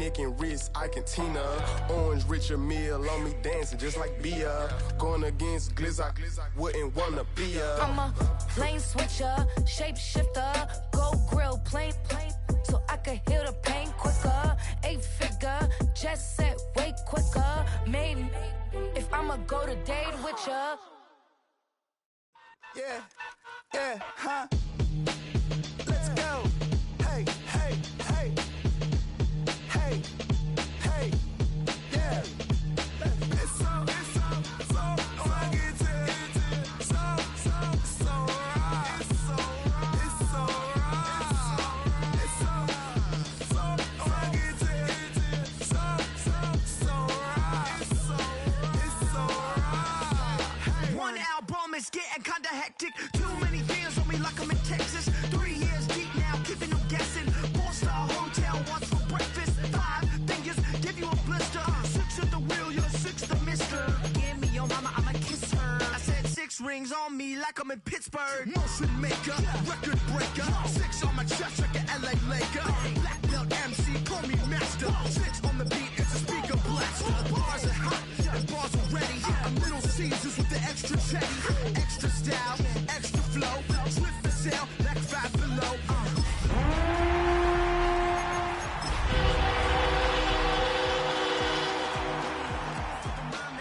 neck and wrist, I can Tina. Orange Richard Mill on me dancing just like Bia. Going against Glizzy, wouldn't wanna be a. I'm a lane switcher, shapeshifter, go grill, plain, so I can heal the pain quicker. 8-figure, just set way quicker. Maybe if I'ma go to date with ya. Yeah, huh? Let's go. Hey, hey, hey. Hey, hey, yeah. It's so fucking so right. It's so right. One album is getting kinda hectic. Too many fans on me like I'm in Texas. 3 years deep now, keeping them guessing. 4-star hotel, what's for breakfast? 5 fingers, give you a blister. 6 at the wheel, you're 6 the mister. Give me your mama, I'ma kiss her. I said 6 rings on me like I'm in Pittsburgh. Motion maker, record breaker. 6 on my chest like an LA Laker. Black belt MC, call me master. 6 on the beat, it's a speaker blaster. Bars are hot, and bars are ready. I'm Little Caesars with the extra chetty. Extra style, extra flow. Swift for sale, like 5 below.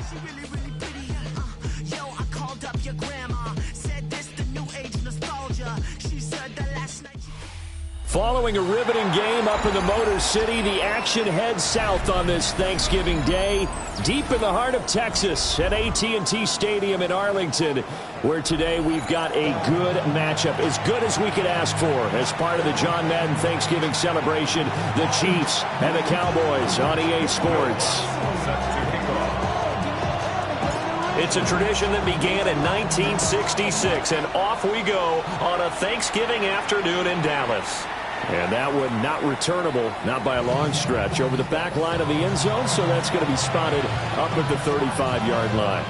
She really, really pretty. Yo, I called up your grandma. Said this the new age nostalgia. She said that last night. Following a riveting game up in the Motor City, the action heads south on this Thanksgiving Day, deep in the heart of Texas at AT&T Stadium in Arlington, where today we've got a good matchup, as good as we could ask for, as part of the John Madden Thanksgiving celebration, the Chiefs and the Cowboys on EA Sports. It's a tradition that began in 1966, and off we go on a Thanksgiving afternoon in Dallas. And that one not returnable, not by a long stretch, over the back line of the end zone, so that's going to be spotted up at the 35-yard line.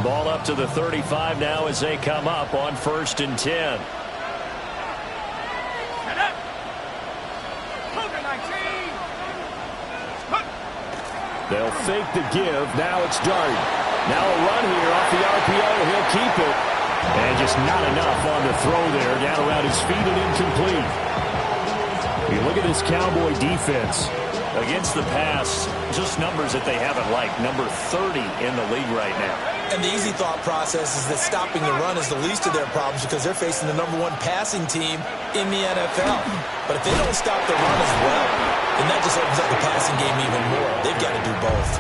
Ball up to the 35 now as they come up on 1st and 10. They'll fake the give. Now it's Dart. Now a run here off the RPO. He'll keep it. And just not enough on the throw there. Down around his feet and incomplete. You look at this Cowboy defense. Against the pass, just numbers that they haven't liked. Number 30 in the league right now. And the easy thought process is that stopping the run is the least of their problems because they're facing the #1 passing team in the NFL. But if they don't stop the run as well, then that just opens up the passing game even more. They've got to do both.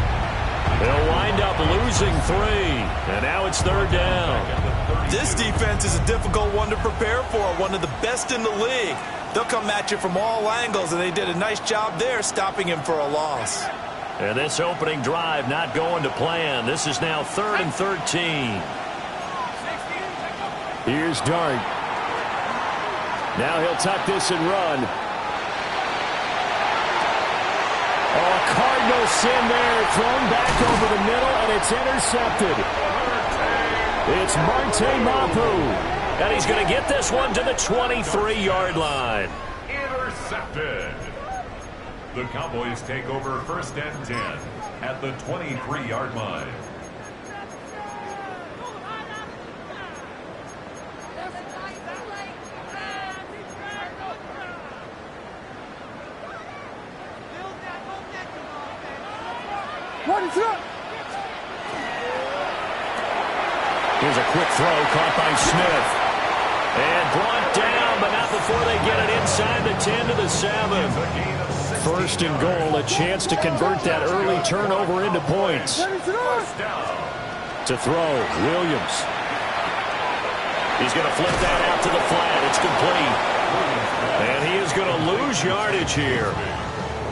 They'll wind up losing 3, and now it's 3rd down. This defense is a difficult one to prepare for, one of the best in the league. They'll come at you from all angles, and they did a nice job there stopping him for a loss. And this opening drive not going to plan. This is now 3rd and 13. Here's Dart. Now he'll tuck this and run. Oh, Cardinal sin there. Thrown back over the middle, and it's intercepted. It's Marte Mapu. And he's going to get this one to the 23-yard line. Intercepted. The Cowboys take over 1st and 10 at the 23-yard line. Here's a quick throw caught by Smith. And brought down, but not before they get it inside the 10 to the 7. 1st and goal, a chance to convert that early turnover into points. To throw, Williams. He's going to flip that out to the flat. It's complete. And he is going to lose yardage here.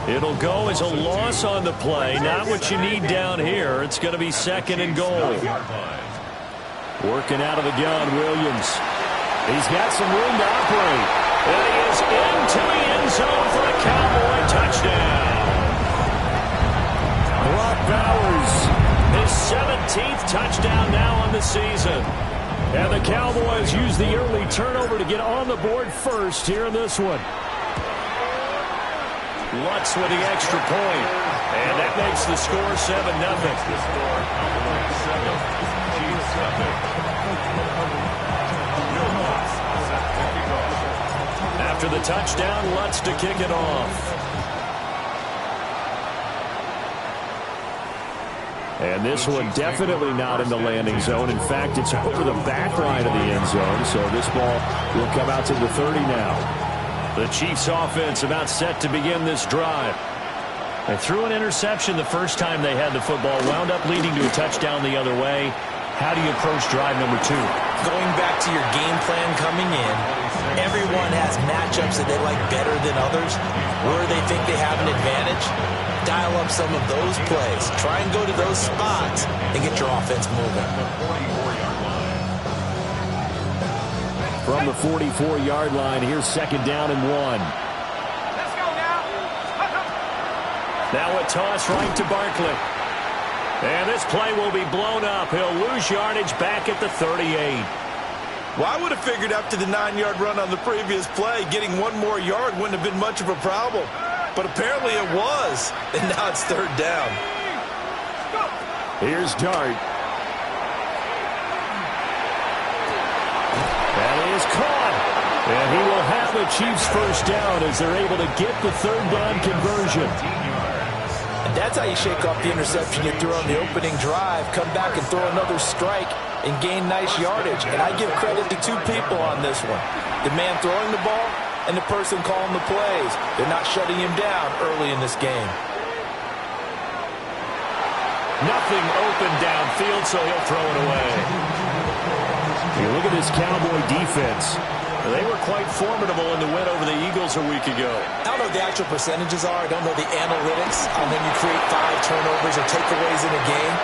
It'll go as a loss on the play. Not what you need down here. It's going to be 2nd and goal. Working out of the gun, Williams. He's got some room to operate. And he is into the end zone for a Cowboy touchdown. Brock Bowers, his 17th touchdown now on the season. And the Cowboys use the early turnover to get on the board first here in this one. Lutz with the extra point. And that makes the score 7-0. After the touchdown, Lutz to kick it off. And this one definitely not in the landing zone. In fact, it's over the back line of the end zone. So this ball will come out to the 30 now. The Chiefs offense about set to begin this drive. They threw an interception the first time they had the football, wound up leading to a touchdown the other way. How do you approach drive number 2? Going back to your game plan coming in, everyone has matchups that they like better than others. Where they think they have an advantage, dial up some of those plays. Try and go to those spots and get your offense moving. From the 44-yard line, here's 2nd down and 1. Let's go now. Now a toss right to Barkley. And this play will be blown up. He'll lose yardage back at the 38. Well, I would have figured after the 9-yard run on the previous play, getting one more yard wouldn't have been much of a problem. But apparently it was. And now it's 3rd down. Here's Dart. That is caught. And he will have the Chiefs first down as they're able to get the 3rd down conversion. And that's how you shake off the interception you threw on the opening drive. Come back and throw another strike and gain nice yardage. And I give credit to 2 people on this one. The man throwing the ball and the person calling the plays. They're not shutting him down early in this game. Nothing open downfield, so he'll throw it away. You look at this Cowboy defense. They were quite formidable in the win over the Eagles a week ago. I don't know what the actual percentages are. I don't know the analytics on when you create 5 turnovers or takeaways in a game.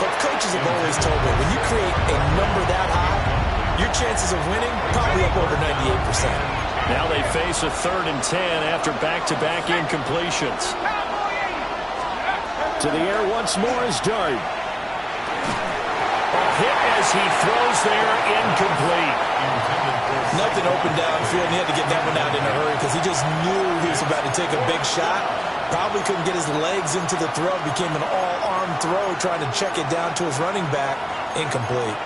But coaches have always told me, when you create a number that high, your chances of winning probably up over 98%. Now they face a 3rd and 10 after back-to-back incompletions. To the air once more is Dart. A hit as he throws there, incomplete. Nothing open downfield, and he had to get that one out in a hurry because he just knew he was about to take a big shot. Probably couldn't get his legs into the throw. Became an all-arm throw, trying to check it down to his running back. Incomplete.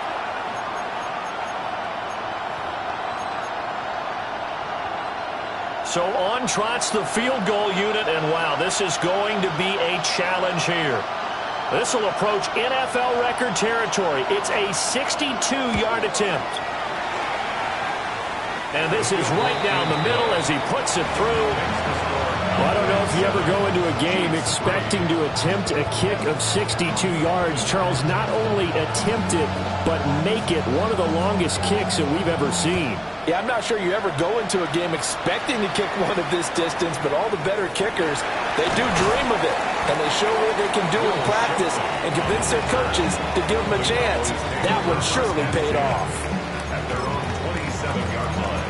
So on trots the field goal unit, and wow, this is going to be a challenge here. This will approach NFL record territory. It's a 62-yard attempt. And this is right down the middle as he puts it through. Well, I don't know if you ever go into a game expecting to attempt a kick of 62 yards. Charles, not only attempt it, but make it one of the longest kicks that we've ever seen. Yeah, I'm not sure you ever go into a game expecting to kick one of this distance, but all the better kickers, they do dream of it. And they show what they can do in practice and convince their coaches to give them a chance. That one surely paid off. At their own 27-yard line.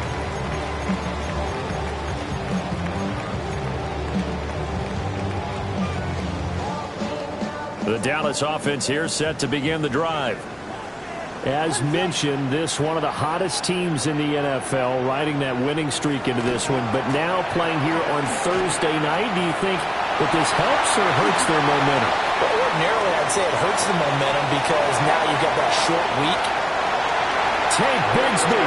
The Dallas offense here set to begin the drive. As mentioned, this one of the hottest teams in the NFL, riding that winning streak into this one, but now playing here on Thursday night. Do you think that this helps or hurts their momentum? Well, ordinarily, I'd say it hurts the momentum because now you've got that short week. Tank Bigsby,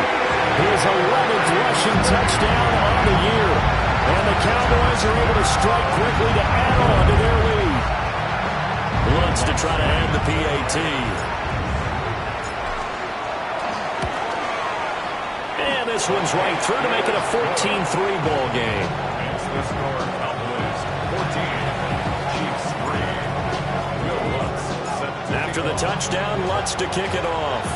his 11th rushing touchdown on the year. And the Cowboys are able to strike quickly to add on to their lead. Lutz to try to add the PAT. And this one's right through to make it a 14-3 ball game. It's the score, Cowboys 14, Chiefs 3. Will Lutz set to After the touchdown, Lutz to kick it off.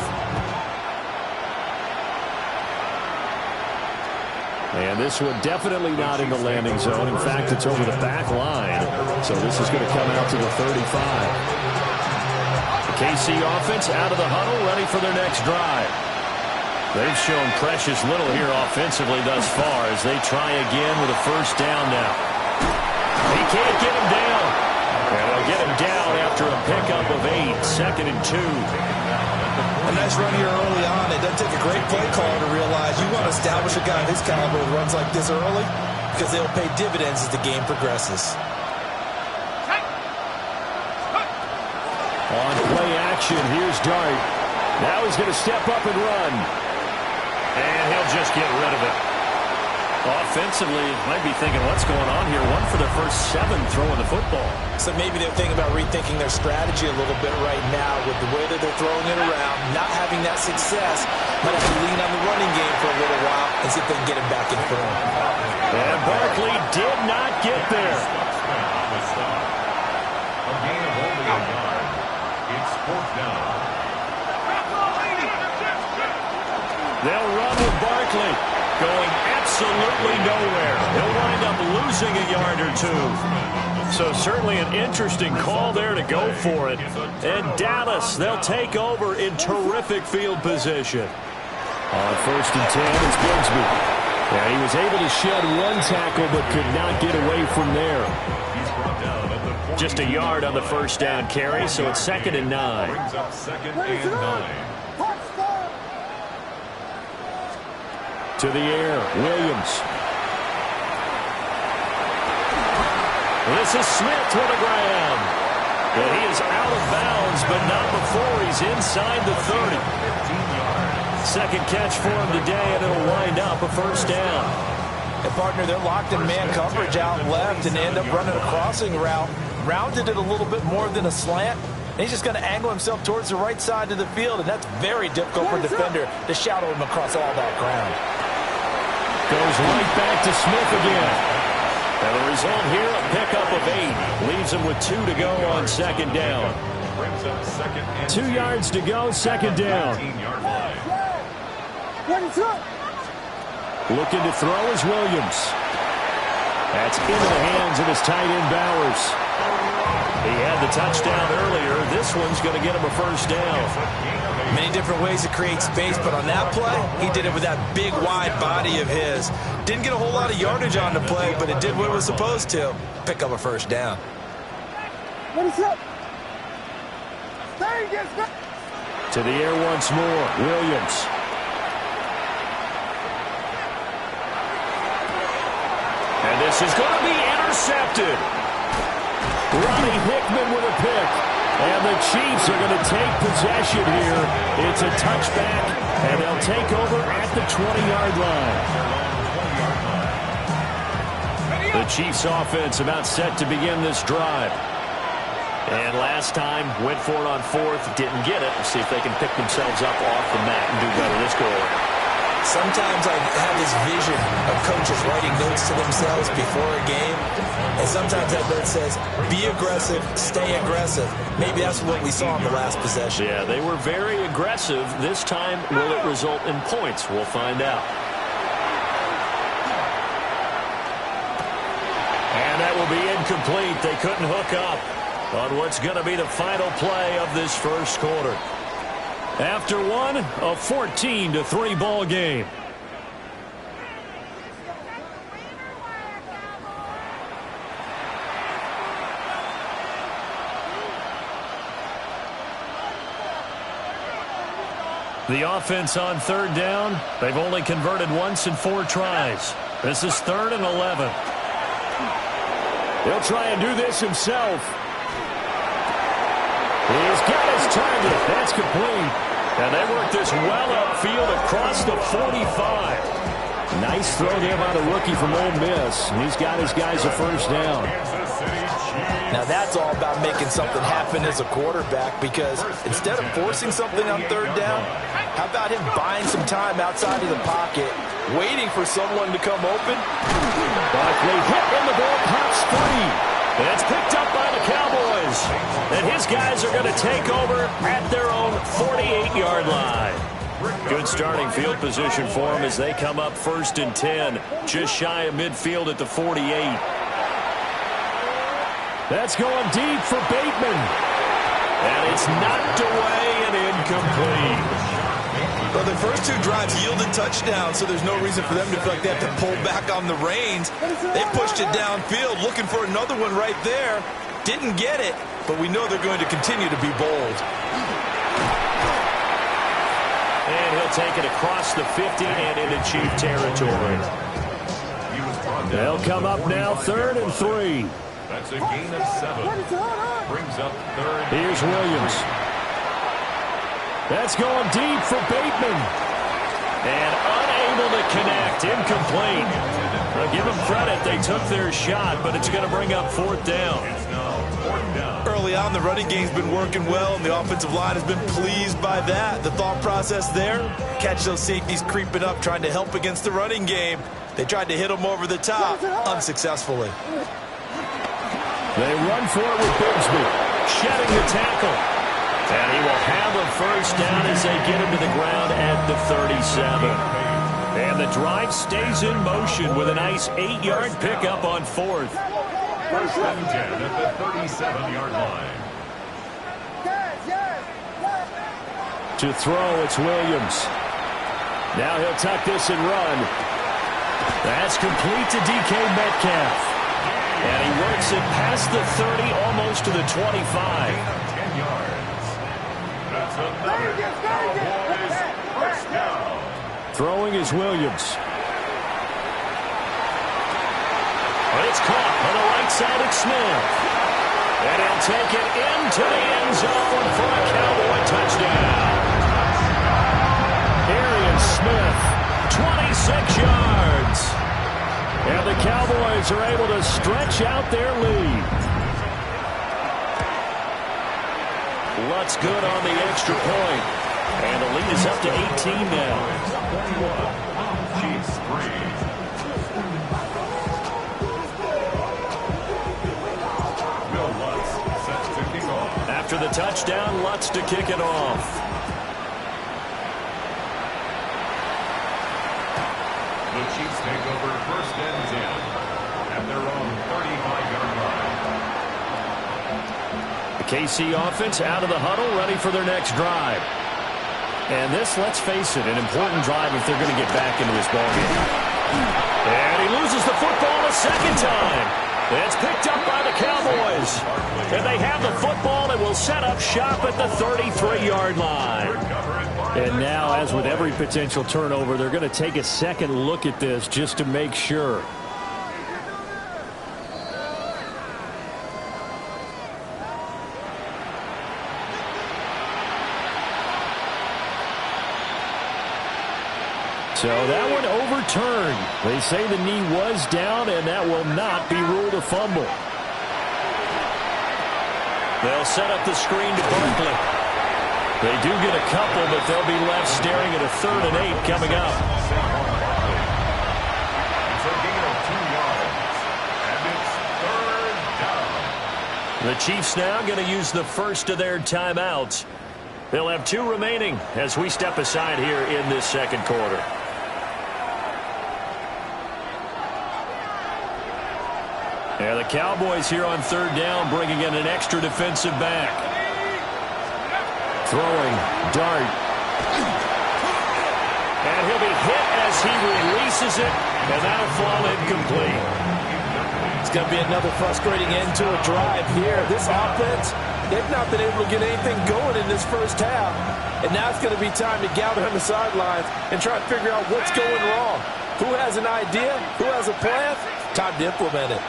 And this one definitely not in the landing zone. In fact, it's over the back line. So this is going to come out to the 35. The KC offense out of the huddle, ready for their next drive. They've shown precious little here offensively thus far as they try again with a first down now. He can't get him down. And they'll get him down after a pickup of 8, 2nd and 2. A nice run here early on. It doesn't take a great play caller to realize you want to establish a guy of his caliber with runs like this early because they'll pay dividends as the game progresses. On play action, here's Dart. Now he's going to step up and run. And he'll just get rid of it. Offensively, might be thinking, what's going on here? 1 for their first 7 throwing the football. So maybe they're thinking about rethinking their strategy a little bit right now with the way that they're throwing it around, not having that success. Might have to lean on the running game for a little while and see if they can get him back in form. And Barkley did not get there. A gain of only a yard. It's 4th down. They'll run with Barkley, going absolutely nowhere. He'll wind up losing a yard or 2. So certainly an interesting call there to go for it. And Dallas, they'll take over in terrific field position. On 1st and 10, it's Bigsby. Yeah, he was able to shed 1 tackle but could not get away from there. Just a yard on the first down carry, so it's 2nd and 9. Brings up 2nd and 9. To the air, Williams. This is Smith to the ground. And he is out of bounds, but not before he's inside the 30. 2nd catch for him today, and it'll wind up a first down. And partner, they're locked in man coverage out left, and they end up running a crossing route. Rounded it a little bit more than a slant. And he's just going to angle himself towards the right side of the field, and that's very difficult for a defender to shadow him across all that ground. Goes right back to Smith again. And the result here, a pickup of 8. Leaves him with 2 to go on 2nd down. 2 yards to go, 2nd down. Looking to throw is Williams. That's into the hands of his tight end Bowers. He had the touchdown earlier. This one's going to get him a first down. Many different ways to create space, but on that play, he did it with that big, wide body of his. Didn't get a whole lot of yardage on the play, but it did what it was supposed to. Pick up a first down. To the air once more, Williams. And this is going to be intercepted. Ronnie Hickman with a pick. And the Chiefs are going to take possession here. It's a touchback, and they'll take over at the 20-yard line. The Chiefs offense about set to begin this drive. And last time, went for it on 4th, didn't get it. We'll see if they can pick themselves up off the mat and do better this go around. Sometimes I have this vision of coaches writing notes to themselves before a game. And sometimes that note says, be aggressive, stay aggressive. Maybe that's what we saw in the last possession. Yeah, they were very aggressive. This time, will it result in points? We'll find out. And that will be incomplete. They couldn't hook up on what's going to be the final play of this first quarter. After one, a 14-3 ball game. The offense on 3rd down, they've only converted once in 4 tries. This is 3rd and 11. He'll try and do this himself. He's got his target. That's complete. And they work this well upfield across the 45. Nice throw there by the rookie from Ole Miss. He's got his guys a first down. Now that's all about making something happen as a quarterback, because instead of forcing something on 3rd down, how about him buying some time outside of the pocket, waiting for someone to come open? Barkley hit in the ball, pops free. And it's picked up by the Cowboys. And his guys are going to take over at their own 48-yard line. Good starting field position for them as they come up 1st and 10, just shy of midfield at the 48. That's going deep for Bateman. And it's knocked away and incomplete. Well, their first 2 drives yielded touchdowns, so there's no reason for them to feel like they have to pull back on the reins. They pushed it downfield, looking for another one right there. Didn't get it, but we know they're going to continue to be bold. And he'll take it across the 50 and into Chief territory. They'll come up now 3rd and 3. That's a gain of 7. Brings up 3rd. Here's Williams. That's going deep for Bateman. And unable to connect. Incomplete. Now give them credit. They took their shot, but it's going to bring up 4th down. It's now 4th down. Early on, the running game's been working well, and the offensive line has been pleased by that. The thought process there, catch those safeties creeping up, trying to help against the running game. They tried to hit them over the top, unsuccessfully. They run for it with Bigsby. Shedding the tackle. And he will have a first down as they get him to the ground at the 37. And the drive stays in motion with a nice 8-yard pickup on 4th. 1st and 10 at the 37-yard line. To throw, it's Williams. Now he'll tuck this and run. That's complete to DK Metcalf. And he works it past the 30, almost to the 25. 10 yards. That's another Cowboys first down. Throwing is Williams. But it's caught on the right side of Smith. And he'll take it into the end zone for a Cowboy touchdown. Arian Smith, 26 yards. And the Cowboys are able to stretch out their lead. Lutz good on the extra point. And the lead is up to 18 now. 21, Chiefs 3. Will Lutz sets to kick off. After the touchdown, Lutz to kick it off. The Chiefs take over 1st and 10 at their own 35-yard line. The KC offense out of the huddle, ready for their next drive. And this, let's face it, an important drive if they're going to get back into this ballgame. And he loses the football a second time. It's picked up by the Cowboys. And they have the football and will set up shop at the 33-yard line. And now, as with every potential turnover, they're going to take a second look at this just to make sure. So that one overturned. They say the knee was down, and that will not be ruled a fumble. They'll set up the screen to Barkley. They do get a couple, but they'll be left staring at a 3rd and 8 coming up. It's a gain of 2 yards, and it's 3rd down. The Chiefs now going to use the first of their timeouts. They'll have 2 remaining as we step aside here in this second quarter. Yeah, the Cowboys here on 3rd down, bringing in an extra defensive back. Throwing, Dart. And he'll be hit as he releases it, and that'll fall incomplete. It's going to be another frustrating end to a drive here. This offense, they've not been able to get anything going in this first half. And now it's going to be time to gather on the sidelines and try to figure out what's going wrong. Who has an idea? Who has a plan? Time to implement it.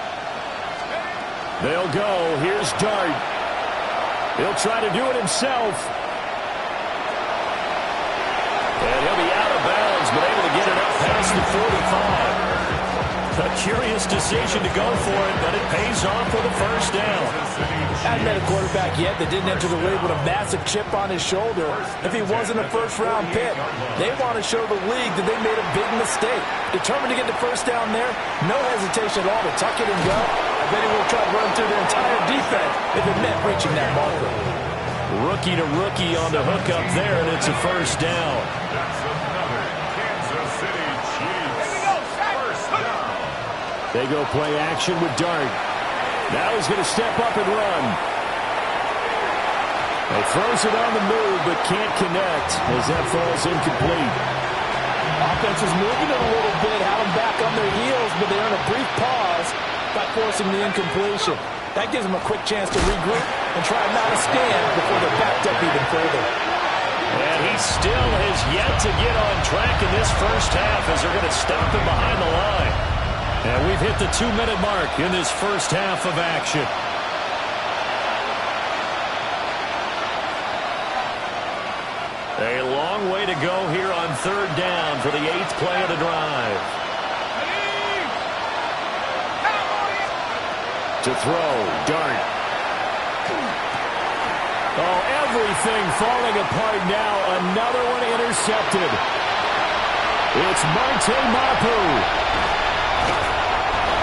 They'll go. Here's Dart. He'll try to do it himself. And he'll be out of bounds, but able to get it up past the 45. A curious decision to go for it, but it pays off for the first down. Hadn't met a quarterback yet that didn't enter the league with a massive chip on his shoulder. If he wasn't a first-round pick, they want to show the league that they made a big mistake. Determined to get the first down there, no hesitation at all to tuck it and go. I bet he will try to run through the entire defense if it meant reaching that marker. Rookie to rookie on the hook up there, and it's a first down. That's another Kansas City Chiefs first down. They go play action with Dart. Now he's going to step up and run. He throws it on the move, but can't connect as that falls incomplete. Offense was moving it a little bit, had them back on their heels, but they earn a brief pause by forcing the incompletion. That gives them a quick chance to regroup and try and mount a stand before they're backed up even further. And he still has yet to get on track in this first half as they're going to stop him behind the line. And we've hit the 2-minute mark in this first half of action. A long way to go here on third down for the 8th play of the drive. To throw, Dart. Oh, everything falling apart now. Another one intercepted. It's Monte Mapu.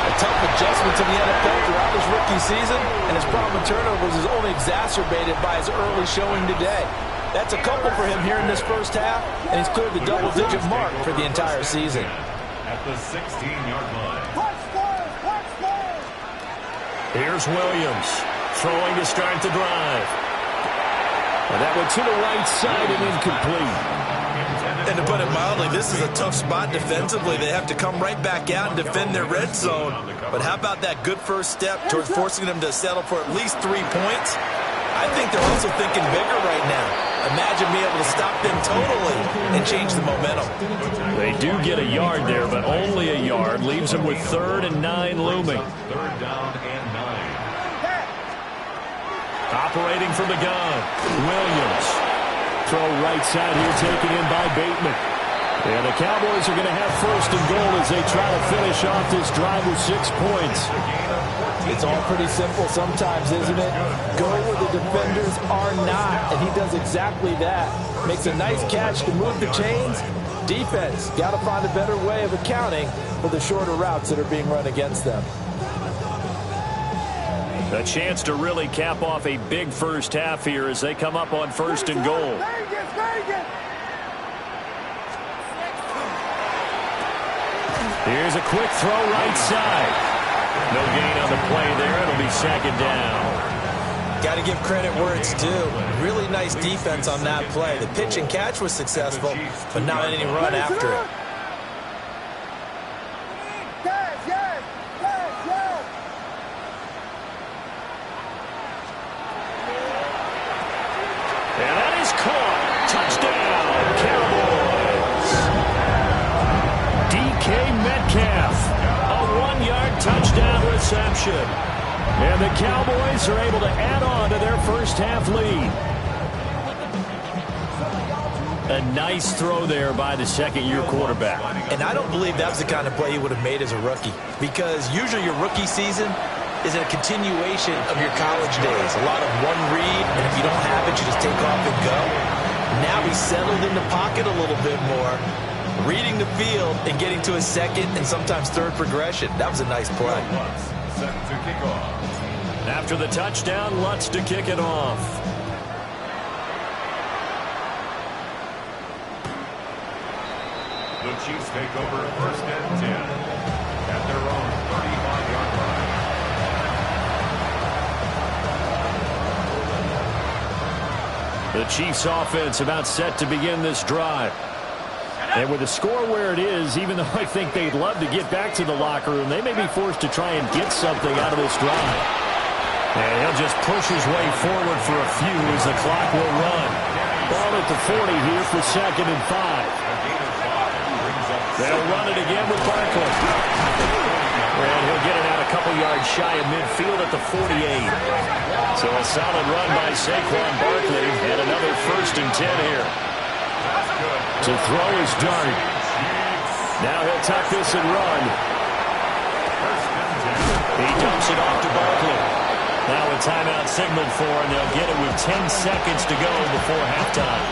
A tough adjustment to the NFL throughout his rookie season, and his problem with turnovers is only exacerbated by his early showing today. That's a couple for him here in this first half, and he's cleared the double-digit mark for the entire season. At the 16-yard line. Here's Williams throwing to start the drive. And that went to the right side and incomplete. And to put it mildly, this is a tough spot defensively. They have to come right back out and defend their red zone. But how about that good first step towards forcing them to settle for at least 3 points? I think they're also thinking bigger right now. Imagine being able to stop them totally and change the momentum. They do get a yard there, but only a yard. Leaves them with 3rd and 9 looming. 3rd down and 9. Operating from the gun, Williams. Throw right side here, taken in by Bateman. And the Cowboys are going to have 1st and goal as they try to finish off this drive with 6 points. It's all pretty simple sometimes, isn't it? Go where the defenders are not, and he does exactly that. Makes a nice catch to move the chains. Defense, got to find a better way of accounting for the shorter routes that are being run against them. A chance to really cap off a big first half here as they come up on 1st and goal. Here's a quick throw right side. No gain on the play there. It'll be 2nd down. Got to give credit where it's due. Really nice defense on that play. The pitch and catch was successful, but not any run after it. And that is caught. Touchdown, Cowboys. DK Metcalf. A 1-yard touchdown reception. And the Cowboys are able to add on to their first half lead. A nice throw there by the second-year quarterback. And I don't believe that was the kind of play he would have made as a rookie, because usually your rookie season is a continuation of your college days. A lot of one read, and if you don't have it, you just take off and go. Now he's settled in the pocket a little bit more, reading the field and getting to his 2nd and sometimes 3rd progression. That was a nice play. Set to kick off. After the touchdown, Lutz to kick it off. The Chiefs take over 1st and 10 at their own 35-yard line. The Chiefs offense about set to begin this drive. And with the score where it is, even though I think they'd love to get back to the locker room, they may be forced to try and get something out of this drive. And he'll just push his way forward for a few as the clock will run. Ball at the 40 here for 2nd and 5. They'll run it again with Barkley. And he'll get it out a couple yards shy of midfield at the 48. So a solid run by Saquon Barkley and another 1st and 10 here. To throw is Dart. Now he'll tuck this and run. He dumps it off to Barkley. Now a timeout signaled for, and they'll get it with 10 seconds to go before halftime.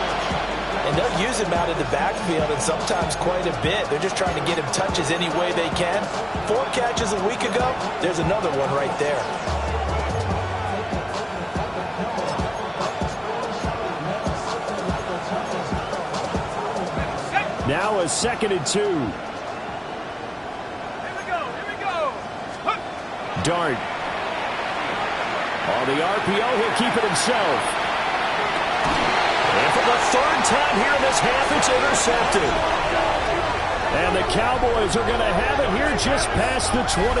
And they'll use him out in the backfield, and sometimes quite a bit. They're just trying to get him touches any way they can. 4 catches a week ago. There's another one right there. Now a 2nd and 2. Here we go. Dart. On the RPO, he'll keep it himself. And for the third time here in this half, it's intercepted. And the Cowboys are going to have it here just past the 25.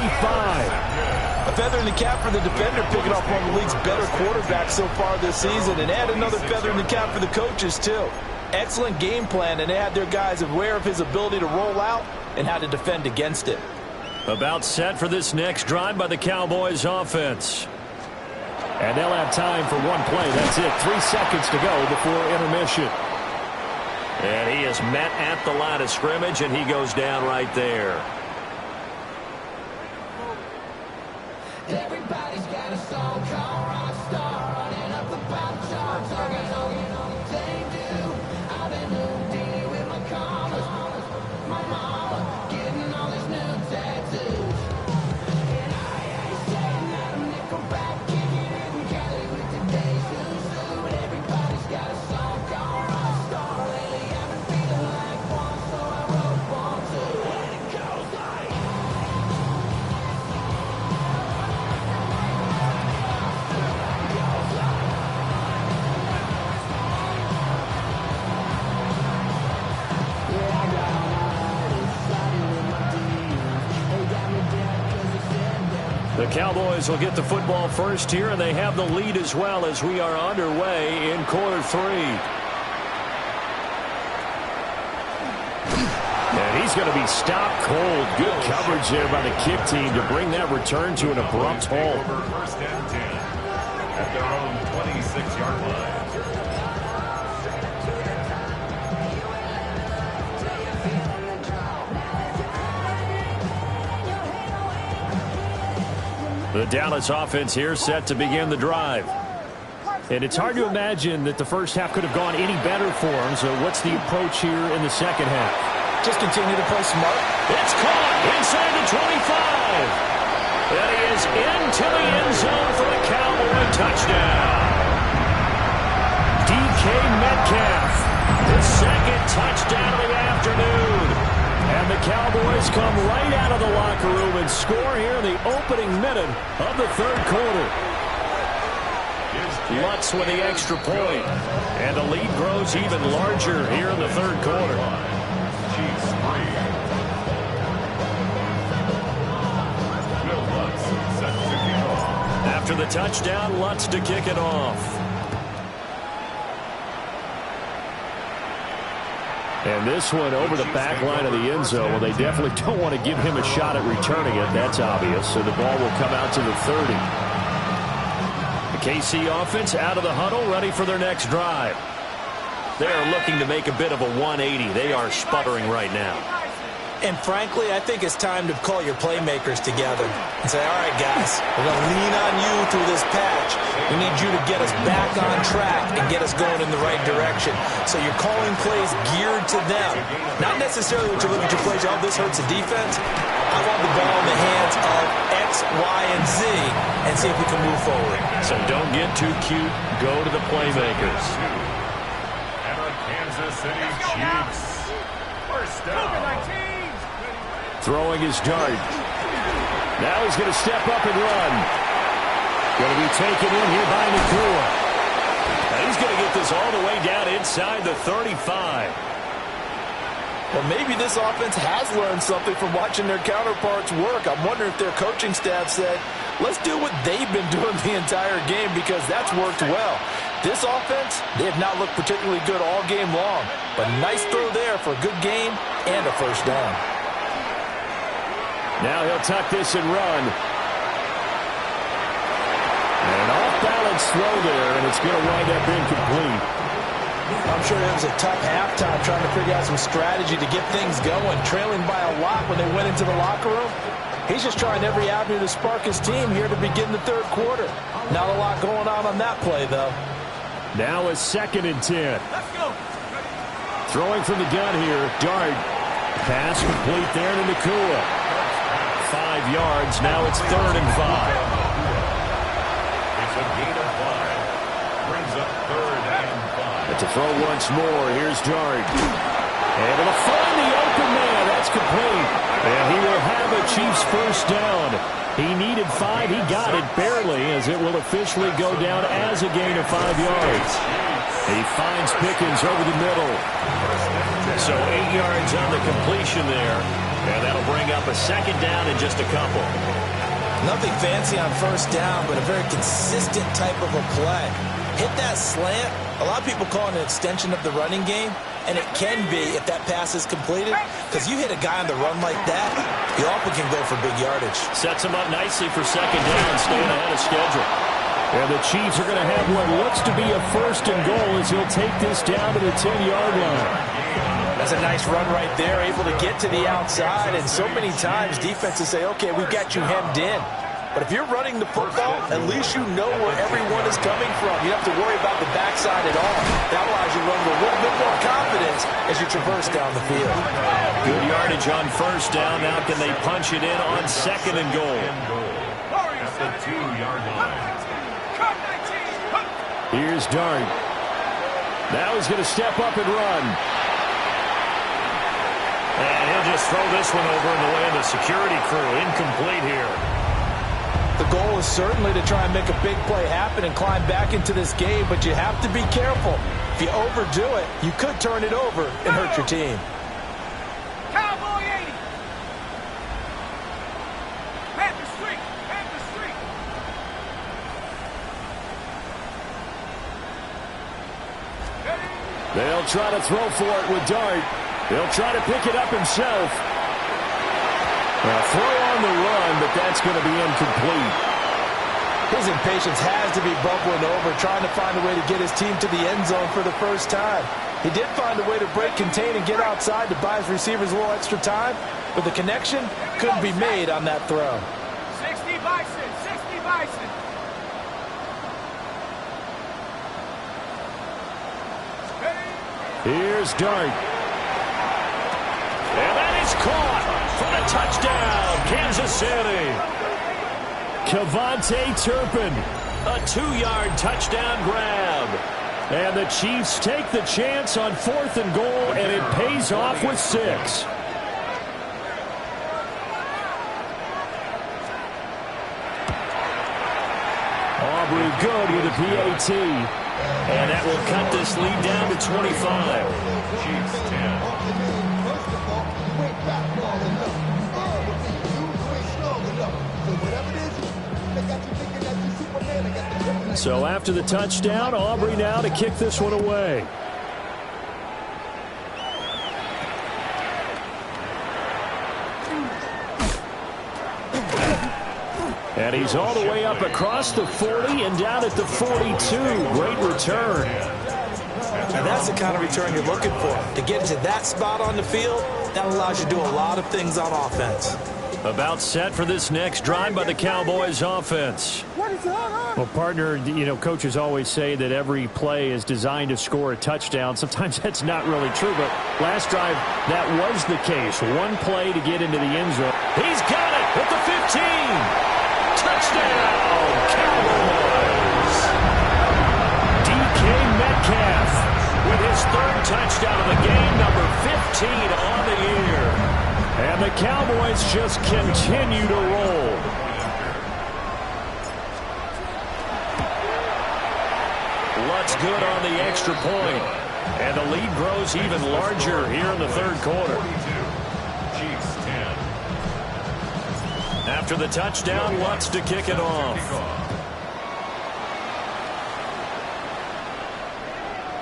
A feather in the cap for the defender, picking off one of the league's better quarterbacks so far this season, and add another feather in the cap for the coaches, too. Excellent game plan, and they had their guys aware of his ability to roll out and how to defend against it. About set for this next drive by the Cowboys offense. And they'll have time for one play. That's it. 3 seconds to go before intermission. And he is met at the line of scrimmage, and he goes down right there. Everybody's got a song called Rockstar, running up the pop charts. Talking on the day do. I've been Houdini with my commas. My mama getting all these new tattoos. And I ain't saying that I'm Nickelback, kicking it in Cali with today's who's who. But everybody's got a song called Rockstar. Lately I've been feeling like one, so I wrote one too. And it goes like. The Cowboys will get the football first here, and they have the lead as well as we are underway in quarter 3. And he's going to be stopped cold. Good coverage there by the kick team to bring that return to an abrupt halt. Over first and 10 at their own 26-yard line. The Dallas offense here set to begin the drive. And it's hard to imagine that the first half could have gone any better for them. So what's the approach here in the second half? Just continue to play smart. It's caught inside the 25. And he is into the end zone for the Cowboy touchdown. DK Metcalf, his second touchdown of the afternoon. And the Cowboys come right out of the locker room and score here in the opening minute of the third quarter. Lutz with the extra point. And the lead grows even larger here in the third quarter. Chiefs 3. Will Lutz set to kick off. After the touchdown, Lutz to kick it off. And this one over the back line of the end zone. Well, they definitely don't want to give him a shot at returning it. That's obvious. So the ball will come out to the 30. The KC offense out of the huddle, ready for their next drive. They're looking to make a bit of a 180. They are sputtering right now. And frankly, I think it's time to call your playmakers together and say, all right, guys, we're going to lean on you through this patch. We need you to get us back on track and get us going in the right direction. So you're calling plays geared to them. Not necessarily what you look at your plays, oh, this hurts the defense. I want the ball in the hands of X, Y, and Z and see if we can move forward. So don't get too cute. Go to the playmakers. And the Kansas City Chiefs. First down. Throwing his dart. Now he's going to step up and run. Going to be taken in here by Nakua. And he's going to get this all the way down inside the 35. Well, maybe this offense has learned something from watching their counterparts work. I'm wondering if their coaching staff said, let's do what they've been doing the entire game because that's worked well. This offense, they have not looked particularly good all game long. But nice throw there for a good gain and a first down. Now he'll tuck this and run. An off-balance throw there, and it's going to wind up incomplete. I'm sure it was a tough halftime trying to figure out some strategy to get things going. Trailing by a lot when they went into the locker room. He's just trying every avenue to spark his team here to begin the third quarter. Not a lot going on that play, though. Now a 2nd and 10. Throwing from the gun here, Dart. Pass complete there to Nakua. 5 yards. Now it's 3rd and 5. It's a gain of 5. Brings up 3rd and 5. But to throw once more, here's Dart. Able to find the open man. That's complete. And he will have a Chiefs first down. He needed 5. He got it barely as it will officially go down as a gain of 5 yards. He finds Pickens over the middle. So 8 yards on the completion there. And that'll bring up a second down in just a couple. Nothing fancy on first down, but a very consistent type of a play. Hit that slant. A lot of people call it an extension of the running game, and it can be if that pass is completed, because you hit a guy on the run like that, you often can go for big yardage. Sets him up nicely for second down, staying ahead of schedule. And the Chiefs are going to have what looks to be a first and goal as he'll take this down to the 10-yard line. That's a nice run right there, able to get to the outside, and so many times defenses say, okay, we've got you hemmed in. But if you're running the football, at least you know where everyone is coming from. You don't have to worry about the backside at all. That allows you to run with a little bit more confidence as you traverse down the field. Good yardage on first down. Now can they punch it in on second and goal? At the 2-yard line. Here's Dart. Now he's going to step up and run. And he'll just throw this one over in the way of the security crew. Incomplete here. The goal is certainly to try and make a big play happen and climb back into this game, but you have to be careful. If you overdo it, you could turn it over and hurt your team. Cowboy 80. Panther Street. Panther Street. They'll try to throw for it with Dart. He'll try to pick it up himself. A throw on the run, but that's going to be incomplete. His impatience has to be bubbling over, trying to find a way to get his team to the end zone for the first time. He did find a way to break, contain, and get outside to buy his receivers a little extra time, but the connection couldn't be made on that throw. 60 Bison. 60 Bison. Here's Dart. And that is caught for the touchdown, Kansas City. Kevontae Turpin, a 2-yard touchdown grab. And the Chiefs take the chance on 4th and goal, and it pays off with 6. Aubrey good with a PAT. And that will cut this lead down to 25. Chiefs 10. So after the touchdown, Aubrey now to kick this one away. And he's all the way up across the 40 and down at the 42. Great return. And that's the kind of return you're looking for. To get to that spot on the field, that allows you to do a lot of things on offense. About set for this next drive by the Cowboys offense. Well, partner, you know, coaches always say that every play is designed to score a touchdown. Sometimes that's not really true, but last drive, that was the case. One play to get into the end zone. He's got it at the 15. Touchdown, Cowboys! DK Metcalf with his 3rd touchdown of the game, number 15 on the year. And the Cowboys just continue to roll. Lutz good on the extra point. And the lead grows even larger here in the 3rd quarter. Chiefs 10. After the touchdown, Lutz to kick it off.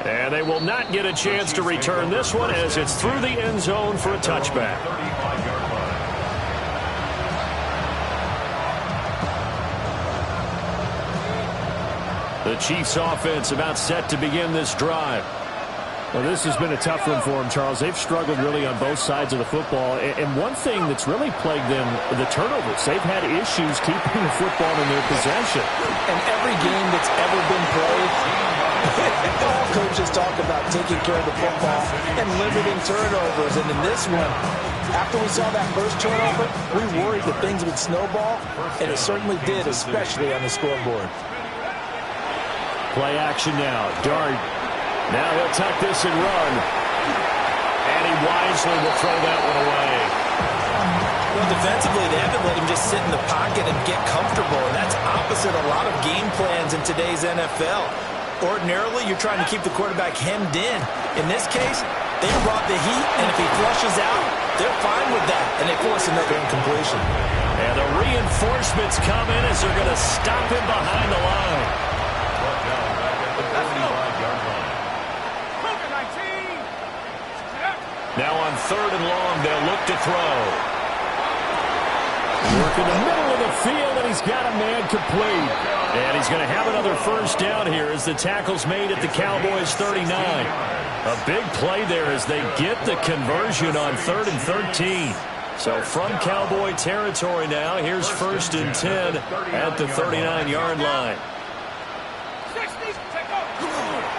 And they will not get a chance to return this one as it's through the end zone for a touchback. 35-yard line. The Chiefs offense about set to begin this drive. Well, this has been a tough one for them, Charles. They've struggled really on both sides of the football. And one thing that's really plagued them, the turnovers. They've had issues keeping the football in their possession. And every game that's ever been played, all coaches talk about taking care of the football and limiting turnovers. And in this one, after we saw that first turnover, we worried that things would snowball, and it certainly did, especially on the scoreboard. Play action now. Dart. Now he'll tuck this and run. And he wisely will throw that one away. Well, defensively, they haven't let him just sit in the pocket and get comfortable, and that's opposite a lot of game plans in today's NFL. Ordinarily, you're trying to keep the quarterback hemmed in. In this case, they brought the heat, and if he flushes out, they're fine with that, and they force another incompletion. And the reinforcements come in as they're going to stop him behind the line. Brought down back at the 45-yard line. Now on 3rd and long, they'll look to throw. Work in the middle of the field, and he's got a man complete. And he's going to have another first down here as the tackle's made at the Cowboys' 39. A big play there as they get the conversion on 3rd and 13. So from Cowboy territory now, here's 1st and 10 at the 39-yard line.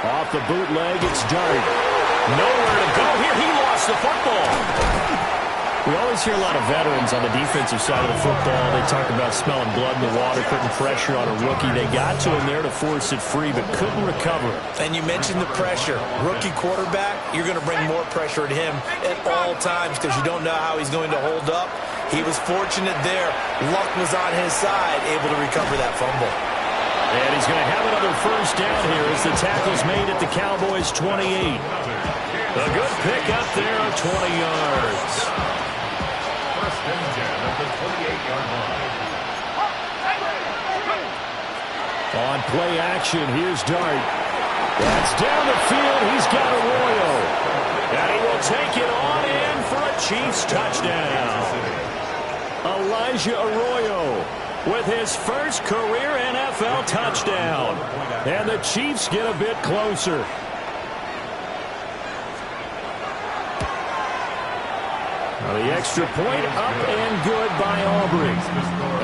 Off the bootleg, it's Dart. Nowhere to go here. He lost the football. We always hear a lot of veterans on the defensive side of the football. They talk about smelling blood in the water, putting pressure on a rookie. They got to him there to force it free, but couldn't recover. And you mentioned the pressure. Rookie quarterback, you're going to bring more pressure at him at all times because you don't know how he's going to hold up. He was fortunate there. Luck was on his side, able to recover that fumble. And he's going to have another first down here as the tackle's made at the Cowboys' 28. A good pick up there of 20 yards. 1st and 10 at the 28-yard line. On play action, here's Dart. That's down the field. He's got Arroyo. And he will take it on in for a Chiefs touchdown. Elijah Arroyo with his first career NFL touchdown. And the Chiefs get a bit closer. The extra point up and good by Aubrey.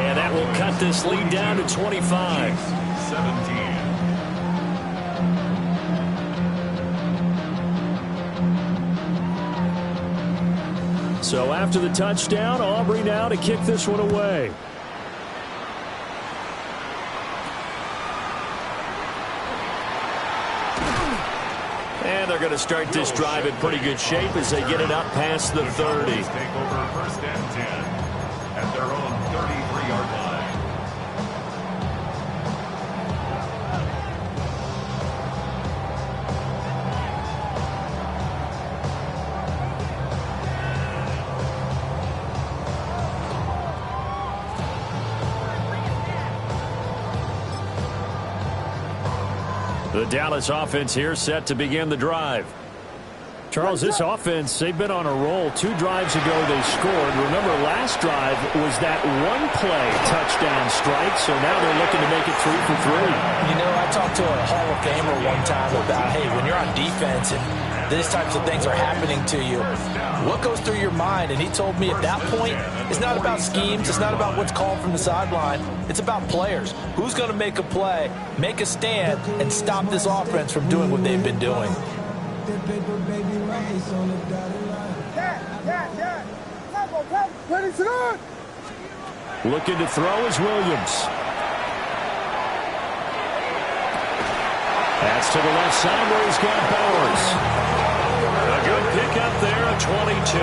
And that will cut this lead down to 25. 17. So after the touchdown, Aubrey now to kick this one away. And they're going to start this drive in pretty good shape as they get it up past the 30. Take over 1st and 10 at their own 33-yard line. The Dallas offense here set to begin the drive. Charles, this offense, they've been on a roll. 2 drives ago they scored. Remember, last drive was that one-play touchdown strike, so now they're looking to make it 3 for 3. You know, I talked to a Hall of Famer one time about, hey, when you're on defense and these types of things are happening to you, what goes through your mind? And he told me at that point, it's not about schemes. It's not about what's called from the sideline. It's about players. Who's going to make a play, make a stand, and stop this offense from doing what they've been doing? Looking to throw is Williams. That's to the left side where he's got Bowers. A good pick up there at 22.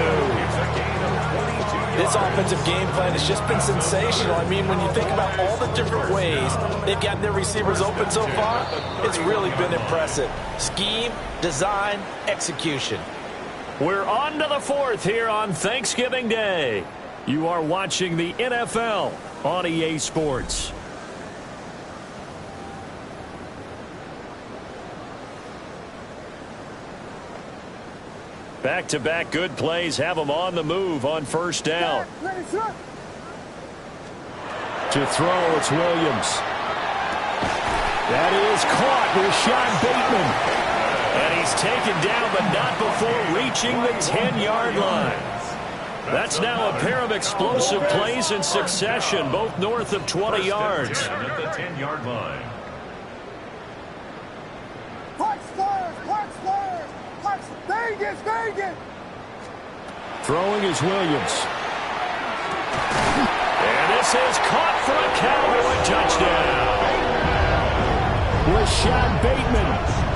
This offensive game plan has just been sensational. I mean, when you think about all the different ways they've gotten their receivers open so far, it's really been impressive. Scheme, design, execution. We're on to the 4th here on Thanksgiving Day. You are watching the NFL on EA Sports. Back-to-back good plays have them on the move on 1st down. To throw, it's Williams. That is caught with Rashad Bateman. And he's taken down, but not before reaching the 10-yard line. That's now a pair of explosive plays in succession, both north of 20 yards. At the 10-yard line. Throwing is Williams. And this is caught for a Cowboy touchdown. Rashad Bateman,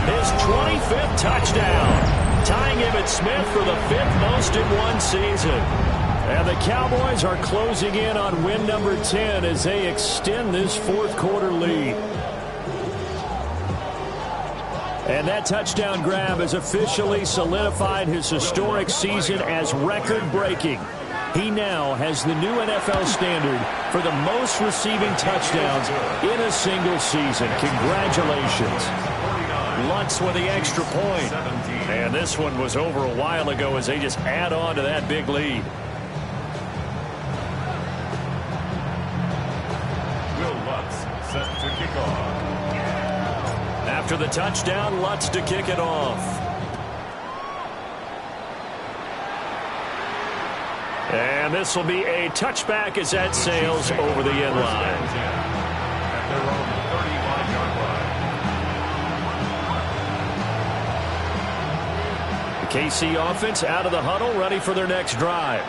his 25th touchdown, tying Emmitt Smith for the 5th most in one season. And the Cowboys are closing in on win number 10 as they extend this 4th quarter lead. And that touchdown grab has officially solidified his historic season as record-breaking. He now has the new NFL standard for the most receiving touchdowns in a single season. Congratulations. Lutz with the extra point. And this one was over a while ago as they just add on to that big lead. Will Lutz set to kick off. After the touchdown, Lutz to kick it off. And this will be a touchback as that sails over the end line. At their own 35-yard line. The KC offense out of the huddle, ready for their next drive.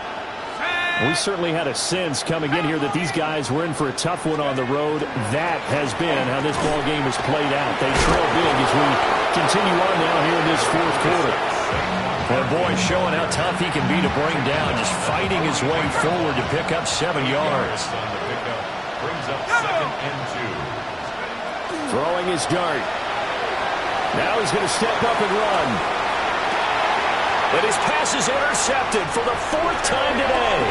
We certainly had a sense coming in here that these guys were in for a tough one on the road. That has been how this ball game has played out. They trail big as we continue on now here in this fourth quarter. And boy, showing how tough he can be to bring down, just fighting his way forward to pick up 7 yards. Brings up 2nd and 2. Throwing his dart. Now he's going to step up and run. But his pass is intercepted for the 4th time today.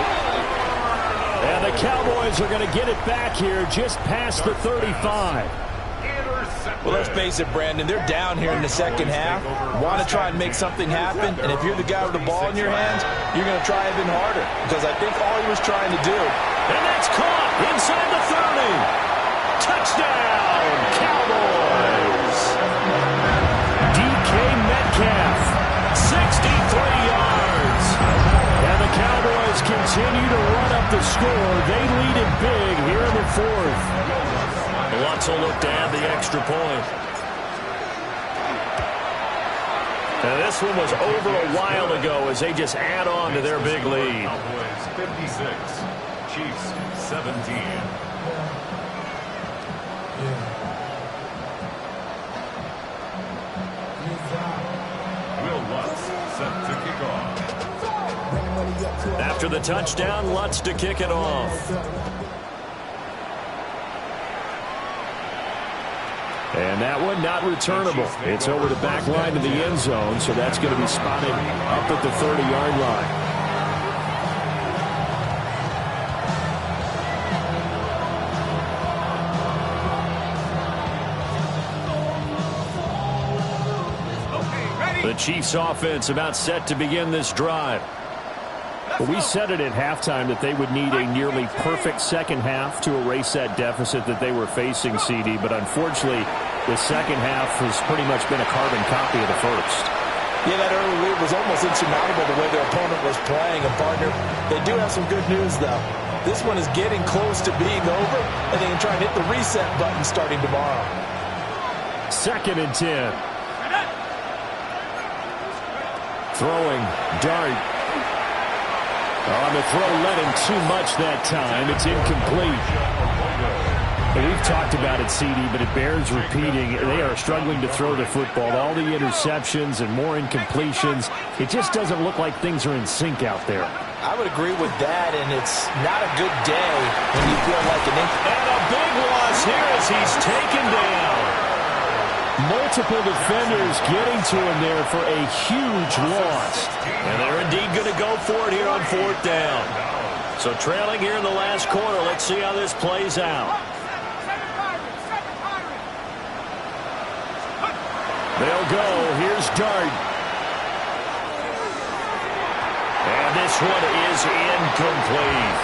And the Cowboys are going to get it back here just past the 35. Well, let's face it, Brandon, they're down here in the second half. Want to try and make something happen, and if you're the guy with the ball in your hands, you're going to try even harder, because I think all he was trying to do. And that's caught inside the 30. Touchdown, Cowboys. DK Metcalf, 63 yards. And the Cowboys continue to run up the score. They lead it big here in the 4th. Lutz will look to add the extra point. And this one was over a while ago as they just add on to their big lead. Cowboys 56, Chiefs 17. Will Lutz set to kick off. After the touchdown, Lutz to kick it off. And that one not returnable. It's over the back line to the end zone, so that's going to be spotted up at the 30-yard line. The Chiefs offense about set to begin this drive. Well, we said it at halftime that they would need a nearly perfect second half to erase that deficit that they were facing, CD. But unfortunately, the second half has pretty much been a carbon copy of the first. Yeah, that early lead was almost insurmountable the way their opponent was playing. And, partner, they do have some good news, though. This one is getting close to being over, and they can try and hit the reset button starting tomorrow. 2nd and 10. Throwing, dart. On the throw, led him too much that time. It's incomplete. And we've talked about it, CD, but it bears repeating. They are struggling to throw the football. All the interceptions and more incompletions. It just doesn't look like things are in sync out there. I would agree with that, and it's not a good day when you feel like an inch. And a big loss here as he's taken down. Multiple defenders getting to him there for a huge loss. And they're indeed going to go for it here on 4th down. So trailing here in the last quarter. Let's see how this plays out. They'll go. Here's Dart. And this one is incomplete.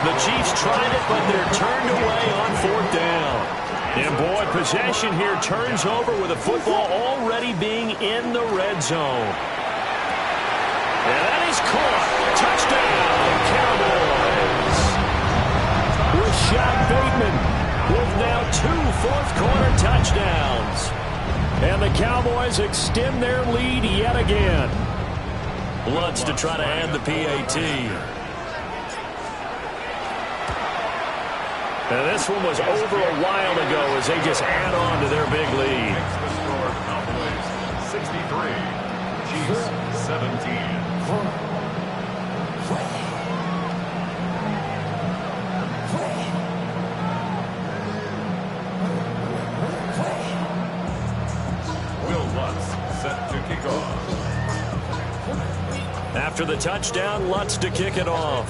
The Chiefs tried it, but they're turned away on 4th down. And, boy, possession here turns over with the football already being in the red zone. And that is caught. Touchdown, Cowboys. Rashad Bateman with now 2 fourth-quarter touchdowns. And the Cowboys extend their lead yet again. Lutz to try to add the PAT. And this one was over a while ago as they just add on to their big lead. Cowboys 63, Chiefs 17. After the touchdown, Lutz to kick it off.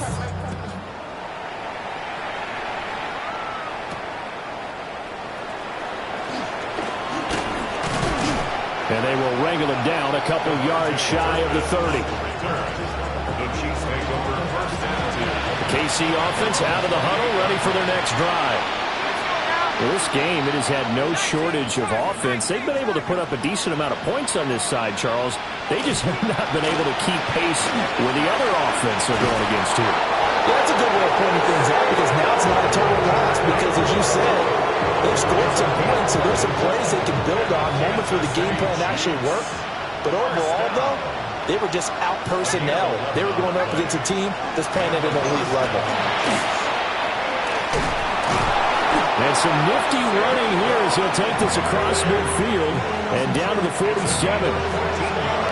And they will wrangle him down a couple yards shy of the 30. The Chiefs take over first and 10. The KC offense out of the huddle, ready for their next drive. Well, this game, it has had no shortage of offense. They've been able to put up a decent amount of points on this side, Charles. They just have not been able to keep pace with the other offense they're going against here. Yeah, that's a good way of pointing things out because now it's not a total loss because, as you said, they've scored some points, so there's some plays they can build on, moments where the game plan actually worked. But overall, though, they were just out personnel. They were going up against a team that's playing at an elite level. And some nifty running here as he'll take this across midfield and down to the 47.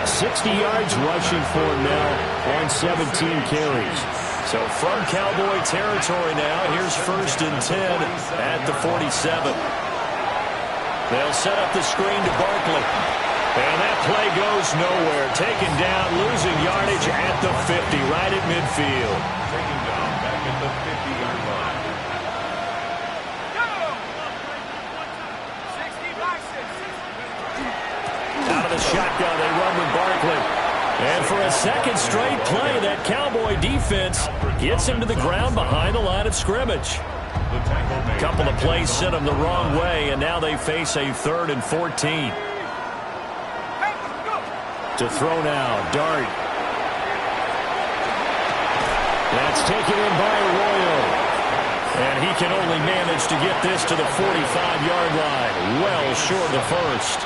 60 yards rushing for him now on 17 carries. So from Cowboy territory now, here's first and 10 at the 47. They'll set up the screen to Barkley. And that play goes nowhere. Taken down, losing yardage at the 50, right at midfield. Taken down back at the 50-yard line. Out of the shotgun, they run with Barkley. And for a second straight play, that Cowboy defense gets him to the ground behind the line of scrimmage. A couple of plays sent them the wrong way, and now they face a 3rd and 14. To throw now, Dart. That's taken in by Arroyo. And he can only manage to get this to the 45-yard line. Well short of the first.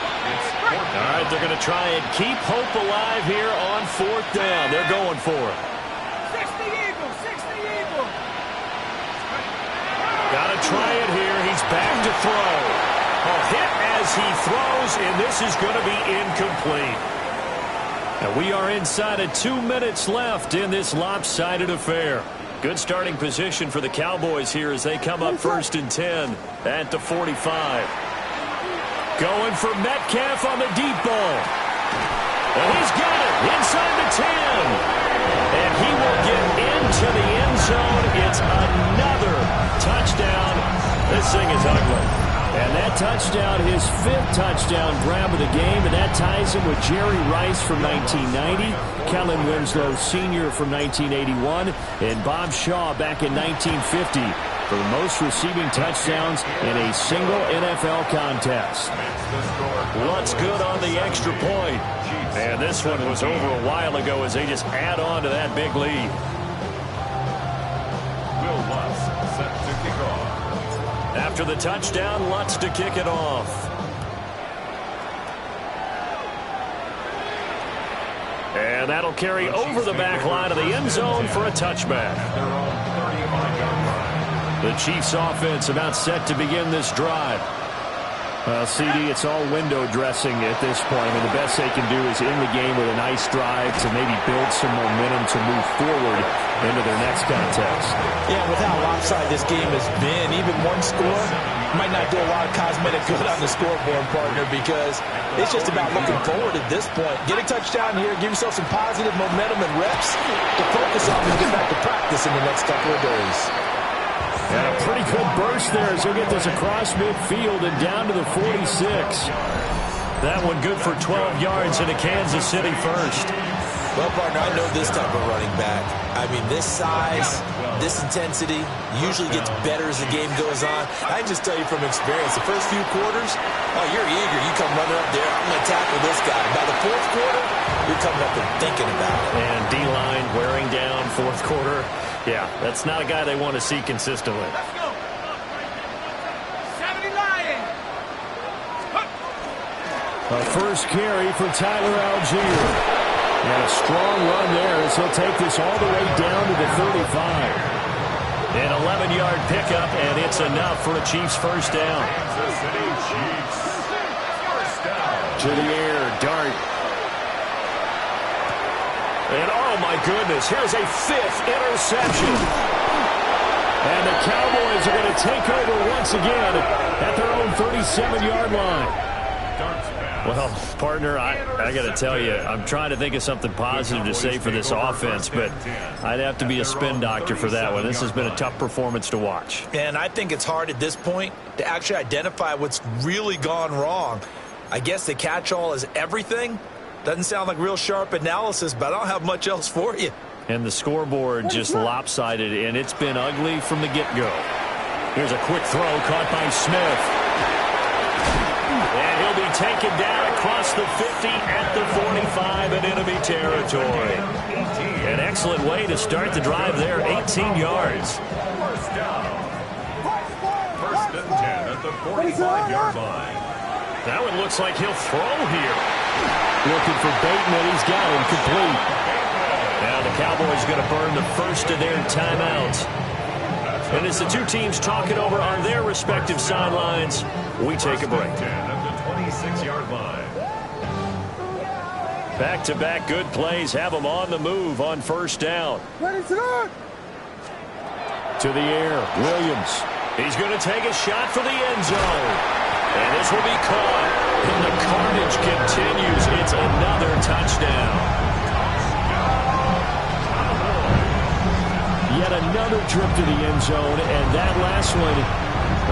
All right, they're going to try and keep hope alive here on 4th down. They're going for it. 60 Eagles, 60 Eagles. Got to try it here. He's back to throw. A hit as he throws, and this is going to be incomplete. And we are inside of 2 minutes left in this lopsided affair. Good starting position for the Cowboys here as they come up 1st and 10 at the 45. Going for Metcalf on the deep ball. And he's got it inside the 10. And he will get into the end zone. It's another touchdown. This thing is ugly. And that touchdown, his 5th touchdown grab of the game, and that ties him with Jerry Rice from 1990, Kellen Winslow Sr. from 1981, and Bob Shaw back in 1950 for the most receiving touchdowns in a single NFL contest. Lutz good on the extra point. And this one was over a while ago as they just add on to that big lead. Will Lutz set to kick off. After the touchdown, Lutz to kick it off. And that'll carry over the back line of the end zone for a touchback. The Chiefs offense about set to begin this drive. Well, CD, it's all window dressing at this point. I mean, the best they can do is end the game with a nice drive to maybe build some momentum to move forward into their next contest. Yeah, with how lopsided this game has been, even one score might not do a lot of cosmetic good on the scoreboard, partner, because it's just about looking forward at this point. Get a touchdown here, give yourself some positive momentum and reps to focus on and get back to practice in the next couple of days. And a pretty good burst there as he'll get this across midfield and down to the 46. That one good for 12 yards into Kansas City first. Well, partner, I know this type of running back. I mean, this size, this intensity usually gets better as the game goes on. I can just tell you from experience, the first few quarters, oh, you're eager. You come running up there, I'm going to tackle this guy. By the 4th quarter, you're coming up and thinking about it. And D-line wearing down 4th quarter. Yeah, that's not a guy they want to see consistently. Let's go. 70 Lions. A first carry for Tyler Algier. And a strong run there as he'll take this all the way down to the 35. An 11-yard pickup, and it's enough for a Chiefs first down. Kansas City Chiefs first down. To the air, Dart. And oh my goodness, here's a 5th interception. And the Cowboys are going to take over once again at their own 37-yard line. Well, partner, I got to tell you, I'm trying to think of something positive to say for this offense, but I'd have to be a spin doctor for that one. This has been a tough performance to watch. And I think it's hard at this point to actually identify what's really gone wrong. I guess the catch-all is everything. Doesn't sound like real sharp analysis, but I don't have much else for you. And the scoreboard just lopsided, and it's been ugly from the get-go. Here's a quick throw caught by Smith. And he'll be taken down across the 50 at the 45 in enemy territory. An excellent way to start the drive there, 18 yards. First down. First and 10 at the 45-yard line. That one looks like he'll throw here. Looking for Bateman. He's got him complete. Now the Cowboys going to burn the first of their timeouts. And as the two teams talk it over on their respective sidelines, we take a break. 10 at the 26-yard line. Back-to-back good plays have them on the move on first down. To the air, Williams. He's going to take a shot for the end zone. And this will be caught. And the carnage continues. It's another touchdown. Yet another trip to the end zone, and that last one,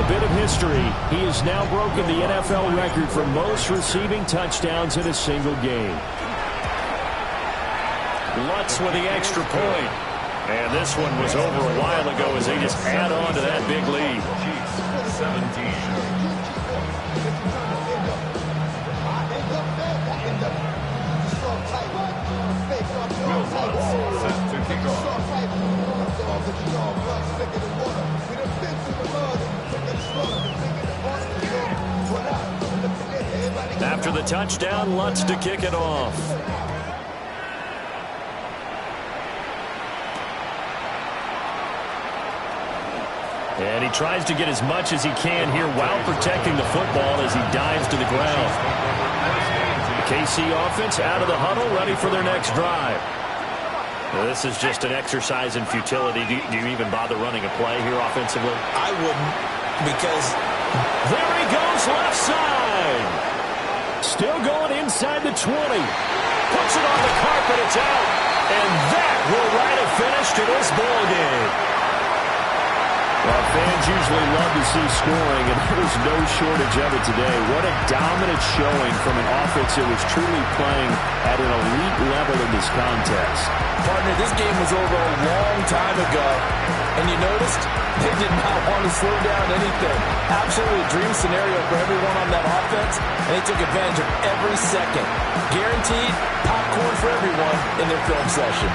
a bit of history. He has now broken the NFL record for most receiving touchdowns in a single game. Lutz with the extra point. And this one was over a while ago as they just add on to that big lead. 17. Set to kick off. After the touchdown, Lutz to kick it off. And he tries to get as much as he can here while protecting the football as he dives to the ground. The KC offense out of the huddle, ready for their next drive. Well, this is just an exercise in futility. Do you even bother running a play here offensively? I wouldn't, because there he goes left side. Still going inside the 20. Puts it on the carpet. It's out. And that will write a finish to this ball game. Well, fans usually love to see scoring, and there was no shortage of it today. What a dominant showing from an offense that was truly playing at an elite level in this contest. Partner, this game was over a long time ago, and you noticed they did not want to slow down anything. Absolutely a dream scenario for everyone on that offense, and they took advantage of every second. Guaranteed popcorn for everyone in their film session.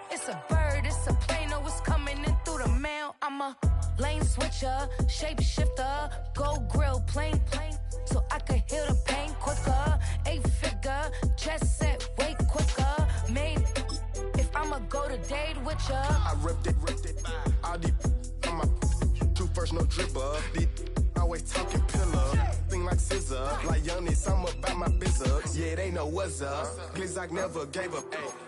It's a bird, it's a plane, oh, it's coming in through the mail. I'm a lane switcher, shapeshifter, gold grill, plane, so I could heal the pain quicker. 8-figure, jet set, way quicker. Maybe if I'ma go to date with ya. I ripped it. All these on my two first, no dribble. These always talking pillar. Thing like scissor, like Giannis, I'm about my business. Yeah, they know what's up. Glizak never gave up.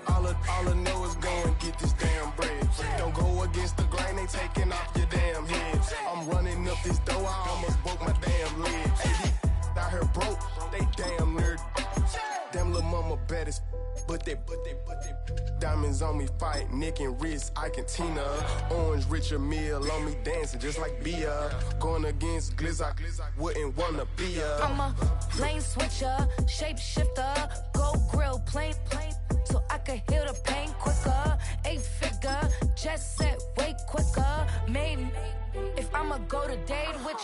Ay, all I know is go and get this damn bread. Don't go against the grain, they taking off your damn head. I'm running up this door, I almost broke my damn leg. Ay, these out here broke, they damn nerd. Damn little mama bad as but they diamonds on me fight, neck and wrist, Ike and Tina. Orange Richard Mill on me dancing just like Bia. Going against Glizak, wouldn't wanna be a. I'm a lane switcher, shapeshifter, gold grill, plane, so I could heal the pain quicker. 8-figure, jet set, way quicker. Maybe if I'ma go to date with